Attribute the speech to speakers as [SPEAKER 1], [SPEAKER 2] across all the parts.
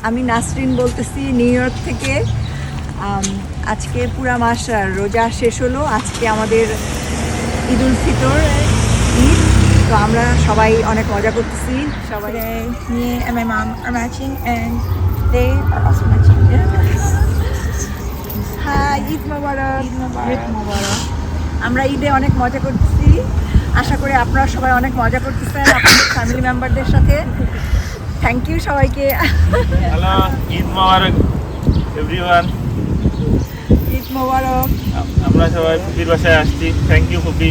[SPEAKER 1] আমি নাসরিন বলতেছি new York থেকে। আজকে পুরা মাস রোজা শেষ হলো, আজকে আমাদের ঈদ উল ফিতর ঈদ। তো আমরা সবাই অনেক মজা করতেছি। সবাই
[SPEAKER 2] Me and my mom are matching and they are also matching.
[SPEAKER 1] Hi, Eid Mubarak.
[SPEAKER 2] Eid Mubarak.
[SPEAKER 1] আমরা ঈদে অনেক মজা করতেছি, আশা করি আপনারা সবাই অনেক মজা করতেছেন আপনাদের ফ্যামিলি মেম্বারদের সাথে। থ্যাংক ইউ সবাইকে।
[SPEAKER 3] হ্যালো, ঈদ মোবারক এভরিওয়ান।
[SPEAKER 1] ঈদ মোবারক।
[SPEAKER 3] আমরা সবাই ফুপির বাসায় আসছি। থ্যাংক ইউ ফুপি।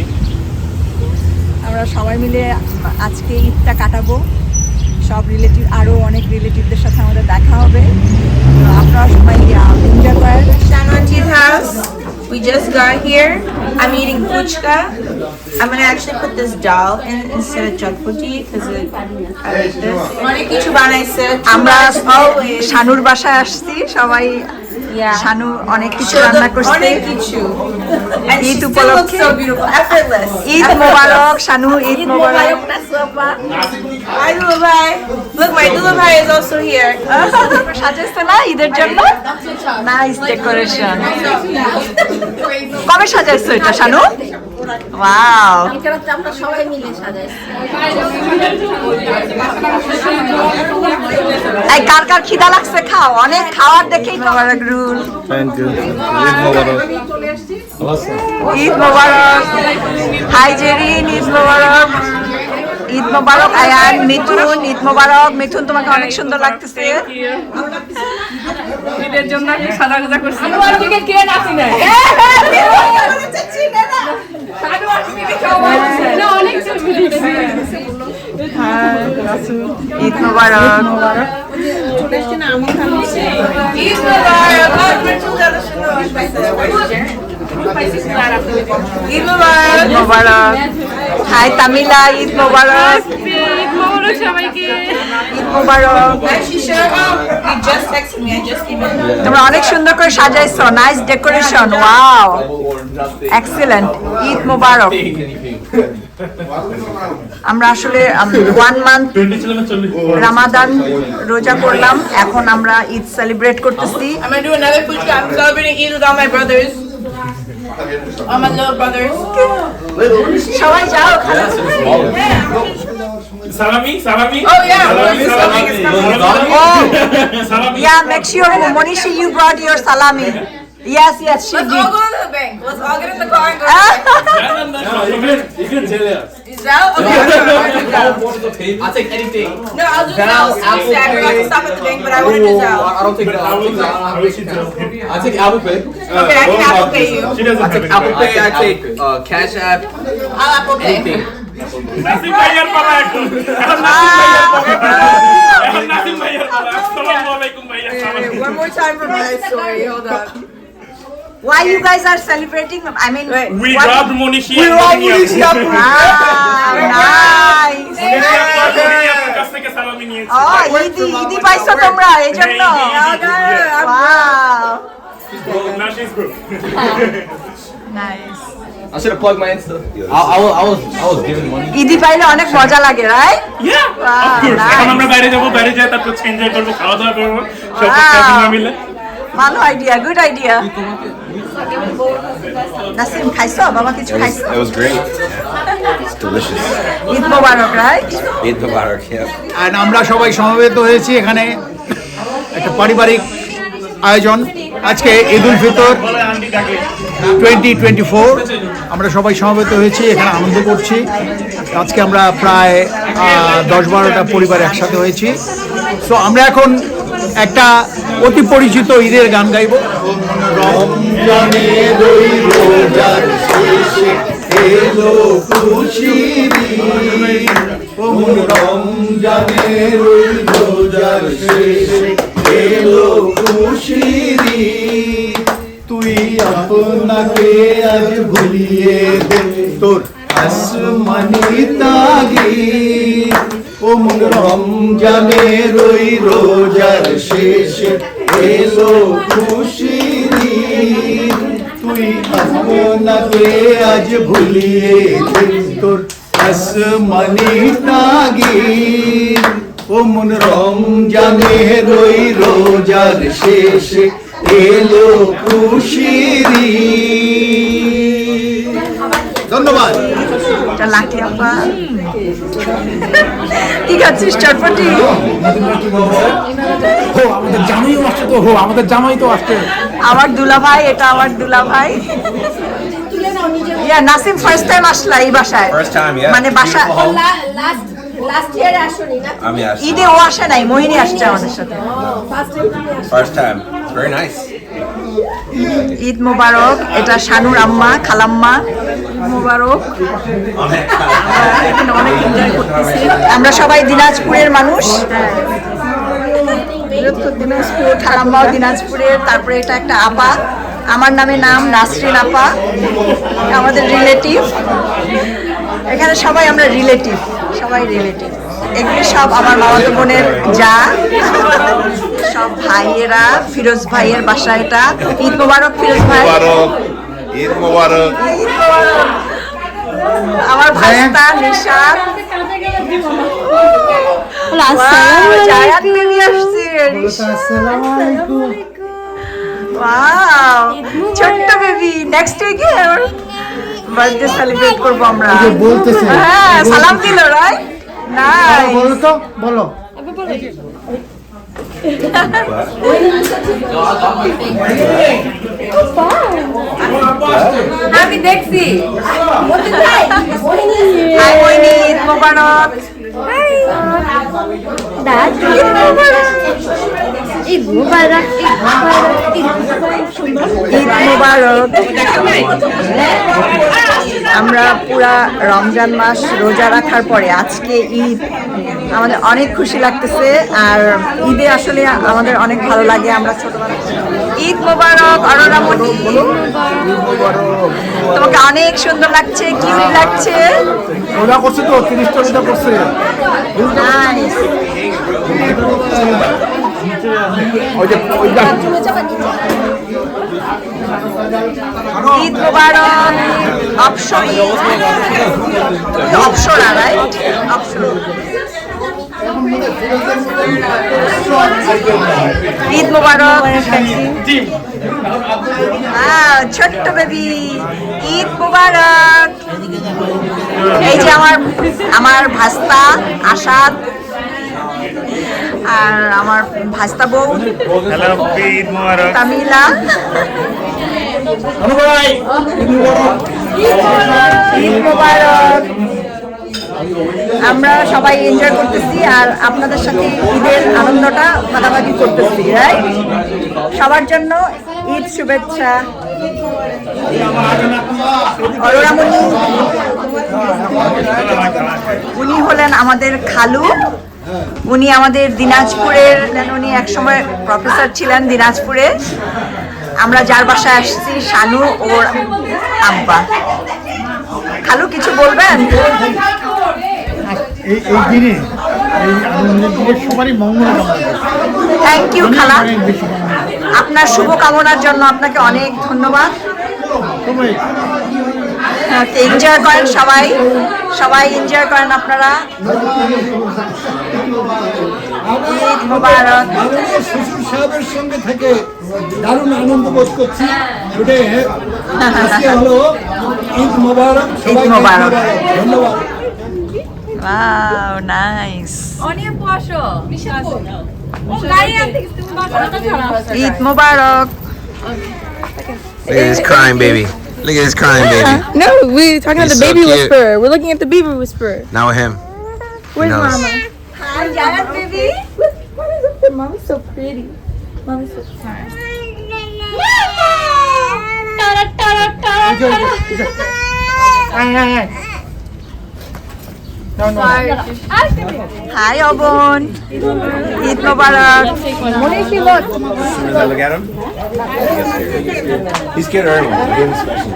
[SPEAKER 1] আমরা সবাই মিলে আজকে ঈদটা কাটাবো, সব রিলেটিভ, আরও অনেক রিলেটিভদের সাথে আমাদের দেখা হবে। তো আপনারা সবাই এনজয় করেন।
[SPEAKER 2] Shanwanti's house. We just got here. I'm eating puchka. I'm gonna actually put this dal in instead of chutputi because I like this. Onek kichu banaise.
[SPEAKER 1] আমরা শানুর বাসায় আসছি সবাই। শানু অনেক কিছু রান্না করছে।
[SPEAKER 2] Onek kichu. And she
[SPEAKER 1] Eid
[SPEAKER 2] still looks
[SPEAKER 1] উপলক্ষে।
[SPEAKER 2] so beautiful, effortless.
[SPEAKER 1] Eid Mobarak Sanu, Eid Mobarak.
[SPEAKER 2] Hi Dulabhai. Look, my Dulabhai is also here.
[SPEAKER 1] সাজাইছে না ঈদের জন্য? Nice decoration. কবে সাজাইছো এটা শানু? ওয়াও।
[SPEAKER 4] আমরা সবাই মিলে সাজাইছি।
[SPEAKER 1] এই কার কার খিদা লাগছে খাও, অনেক খাওয়ার দেখেই মোবারক রুল।
[SPEAKER 3] Thank you. Eid Mubarak.
[SPEAKER 1] Eid Mubarak. Hi Zerin, Eid Mubarak. Eid Mubarak Ayan, Mithun, Eid Mubarak. Mithun তোমাকে অনেক সুন্দর লাগতেছে।
[SPEAKER 5] ঈদের জন্য আমি সাদা গোজা করছি।
[SPEAKER 1] ঈদ মোবারক।
[SPEAKER 2] Eid Mubarak.
[SPEAKER 1] Eid Mubarak. High তামিলা, Eid Mubarak.
[SPEAKER 5] Eid মোবারক সবাইকে।
[SPEAKER 1] ঈদ মোবারক।
[SPEAKER 2] And she shared, you just texted me, I just came in.
[SPEAKER 1] তোমরা অনেক সুন্দর করে সাজাইছো, nice decoration, wow, excellent. Eid Mubarak. আমরা আসলে 1 মান্থ রামাদান রোজা করলাম, এখন আমরা ঈদ সেলিব্রেট করতেছি।
[SPEAKER 2] I'm gonna do another puchka. I'm celebrating Eid with all my brothers. All my little brothers.
[SPEAKER 1] সবাই যাও।
[SPEAKER 3] সালামি।
[SPEAKER 2] Oh yeah.
[SPEAKER 1] Oh,
[SPEAKER 3] সালামি।
[SPEAKER 1] yeah, make sure Monishi you brought your salami. Yes, she
[SPEAKER 2] Let's
[SPEAKER 1] did.
[SPEAKER 2] all go to the bank. Let's all get in the car and go.
[SPEAKER 6] You can tell us.
[SPEAKER 2] Zelle? Okay.
[SPEAKER 6] I'll take anything.
[SPEAKER 2] No, I'll do Zelle. Seriously, I forgot to stop at the bank, but I want to do Zelle.
[SPEAKER 6] I don't take that.
[SPEAKER 3] I will
[SPEAKER 6] I take Apple Pay.
[SPEAKER 2] Okay, I can Apple Pay you.
[SPEAKER 3] She doesn't
[SPEAKER 6] I take Apple Pay. I take Cash App.
[SPEAKER 2] I'll Apple Pay.
[SPEAKER 6] Anything.
[SPEAKER 3] Nasim ভাইয়ার বাবা এখন নাসিম ভাইয়ার বাবা। আসসালামু আলাইকুম ভাইয়া।
[SPEAKER 2] One more time for my story. Hold on.
[SPEAKER 1] Why you guys are celebrating? I mean,
[SPEAKER 2] Wait.
[SPEAKER 3] We
[SPEAKER 1] what-
[SPEAKER 3] robbed Monishi.
[SPEAKER 1] Wow, nice.
[SPEAKER 3] আপনার কাছ থেকে সালামি নিয়েছি।
[SPEAKER 1] Oh, ঈদি পাইছো তোমরা এইজন্য? Wow,
[SPEAKER 3] Now she's broke.
[SPEAKER 1] nice.
[SPEAKER 6] I should have plugged my Insta. I was giving money.
[SPEAKER 1] ঈদি পাইলে অনেক মজা লাগে, right?
[SPEAKER 3] Yeah.
[SPEAKER 1] Wow,
[SPEAKER 3] Of course.
[SPEAKER 1] nice.
[SPEAKER 3] এখন আমরা বাইরে যাবো, বাইরে যাই তারপর এনজয় করবো, খাওয়া দাওয়া করবো, সব
[SPEAKER 1] Wow.
[SPEAKER 3] কাজিনরা মিলে।
[SPEAKER 1] ভালো আইডিয়া, গুড আইডিয়া। নাসিম খাইছো? বাবা কিছু খাইছো?
[SPEAKER 7] It was great. Yeah. It's delicious.
[SPEAKER 1] Eid Mubarak, right?
[SPEAKER 7] Eid Mubarak. Yeah.
[SPEAKER 8] আর আমরা সবাই সমবেত হয়েছি এখানে একটা পারিবারিক আয়োজন। আজকে ঈদ উল ফিতর 2024 আমরা সবাই সমবেত হয়েছি, এখানে আনন্দ করছি। আজকে আমরা প্রায় 10-12টা পরিবার একসাথে হয়েছি। সো আমরা এখন একটা অতি পরিচিত ঈদের গান গাইব। রমজানের ওই রোজার শেষে এলো খুশির ঈদ। রমজানের ওই রোজার শেষে এলো খুশির ঈদ। তুই আপনাকে আজ ভুলিয়ে দে তোর আসমানি তাগিদ। ও মন রমজানের ওই রোজার শেষে এলো খুশির ঈদ। তুই আপনাকে আজ ভুলিয়ে দে তোর আসমানি তাগিদ। ও মন রমজানে রই রোজার শেষে এলো খুশির ঈদ। ধন্যবাদ।
[SPEAKER 1] এটা লাকি আপা কি খাচ্ছিস চটপটি?
[SPEAKER 8] আমাদের জামাইও আসছে তো, আমাদের জামাই তো আসছে।
[SPEAKER 1] আমার দুলা ভাই, এটা আমার দুলা ভাই। ইয়া নাসিম ফার্স্ট টাইম আসলা এই বাসায়?
[SPEAKER 7] First time, yeah.
[SPEAKER 1] মানে বাসা
[SPEAKER 4] লাস্ট ইয়ার আসনি না?
[SPEAKER 7] I mean,
[SPEAKER 1] ঈদে ও আসে নাই, মোহিনী আসছে আমাদের সাথে।
[SPEAKER 7] first time. It's very nice.
[SPEAKER 1] Eid মোবারক। এটা শানুর আম্মা, খালাম্মা, মোবারক। এখানে অনেক এনজয় করতেছি। আমরা সবাই দিনাজপুরের মানুষ। দিনাজপুর, খালাম্মাও দিনাজপুরের। তারপরে এটা একটা আপা, আমার নামে নাম নাসরিন আপা, আমাদের রিলেটিভ। এখানে সবাই আমরা রিলেটিভ, সবাই রিলেটিভ। এগুলি সব আমার মামাতো বোনের যা, সব ভাইয়েরা। ফিরোজ ভাইয়ের বাসা এটা। ঈদ মোবারক ফিরোজ ভাই।
[SPEAKER 7] Eid Mubarak.
[SPEAKER 1] ঈদ মোবারক। আমার ভাইস্তা নিশাত। জায়াত বেবি আসছে। ওয়াও, ছোট্ট বেবি। নেক্সট উইকে বার্থডে সেলিব্রেট করবো আমরা। হ্যাঁ, সালাম দিল রাইট। নাইস।
[SPEAKER 8] বলো তো, বলো।
[SPEAKER 5] আমি দেখছি
[SPEAKER 1] হাই মোহিনী, ঈদ মোবারক। ঈদ মোবারক। আমরা পুরা রমজান মাস রোজা রাখার পরে আজকে ঈদ, আমাদের অনেক খুশি লাগতেছে। আর ঈদে আসলে আমাদের অনেক ভালো লাগে। আমরা ছোটবেলা। ঈদ মোবারক অরোরামণি, তোমাকে অনেক সুন্দর লাগছে, কিউট লাগছে।
[SPEAKER 8] রোজা করছে তো, 30টা রোজা করছে।
[SPEAKER 1] নাইস। ঈদ মোবারক অপসরি, অপসরা রাইট? অপসরা। ঈদ মোবারক। ছোট্ট বেবি, ঈদ মোবারক। এই যে আমার ভাস্তা আসাদ আর আমার ভাস্তা বউ তামিলা। ঈদ মোবারক। আমরা সবাই এনজয় করতেছি আর আপনাদের সাথে ঈদের আনন্দটা ভাগাভাগি করতেছি, রাইট? সবার জন্য ঈদ শুভেচ্ছা। অরোরামণি, উনি হলেন আমাদের খালু। উনি আমাদের দিনাজপুরের, উনি একসময় প্রফেসর ছিলেন দিনাজপুরে। আমরা যার বাসায় আসছি, শানু ওর আব্বা। খালু কিছু বলবেন?
[SPEAKER 8] এই দিনে, এই আনন্দের দিনে সবারই মঙ্গল কামনা করি।
[SPEAKER 1] থ্যাংক ইউ খালা, আপনার শুভকামনার জন্য আপনাকে অনেক ধন্যবাদ। এনজয় করেন সবাই, সবাই এনজয় করেন আপনারা। ঈদ মোবারক।
[SPEAKER 8] শ্বশুর সাহেবের সঙ্গে থেকে দারুণ আনন্দ বোধ করছি। হলো ঈদ মোবারক।
[SPEAKER 1] ঈদ মোবারক।
[SPEAKER 8] ধন্যবাদ।
[SPEAKER 1] Wow, nice. Eid Mubarak.
[SPEAKER 7] Look at this crying baby. Look at this crying baby.
[SPEAKER 5] No, we're talking about
[SPEAKER 7] He's
[SPEAKER 5] the
[SPEAKER 7] so
[SPEAKER 5] baby
[SPEAKER 7] cute.
[SPEAKER 5] whisperer. We're looking at the baby whisperer.
[SPEAKER 7] Not with him.
[SPEAKER 5] Where's
[SPEAKER 7] knows?
[SPEAKER 5] Mama?
[SPEAKER 1] Hi, Jared baby.
[SPEAKER 5] Mommy's so pretty. Mommy's so smart.
[SPEAKER 1] Hi, Obon. Eid Mubarak.
[SPEAKER 7] As soon as I look at him, he's scared of everyone. He gets special.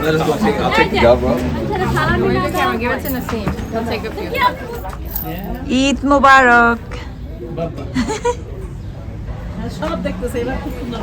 [SPEAKER 7] Let us go take. I'll take the GoPro.
[SPEAKER 5] Give it to Nassim. He'll take a few.
[SPEAKER 1] Eid Mubarak.
[SPEAKER 9] সব দেখতেছে, এবার খুব সুন্দর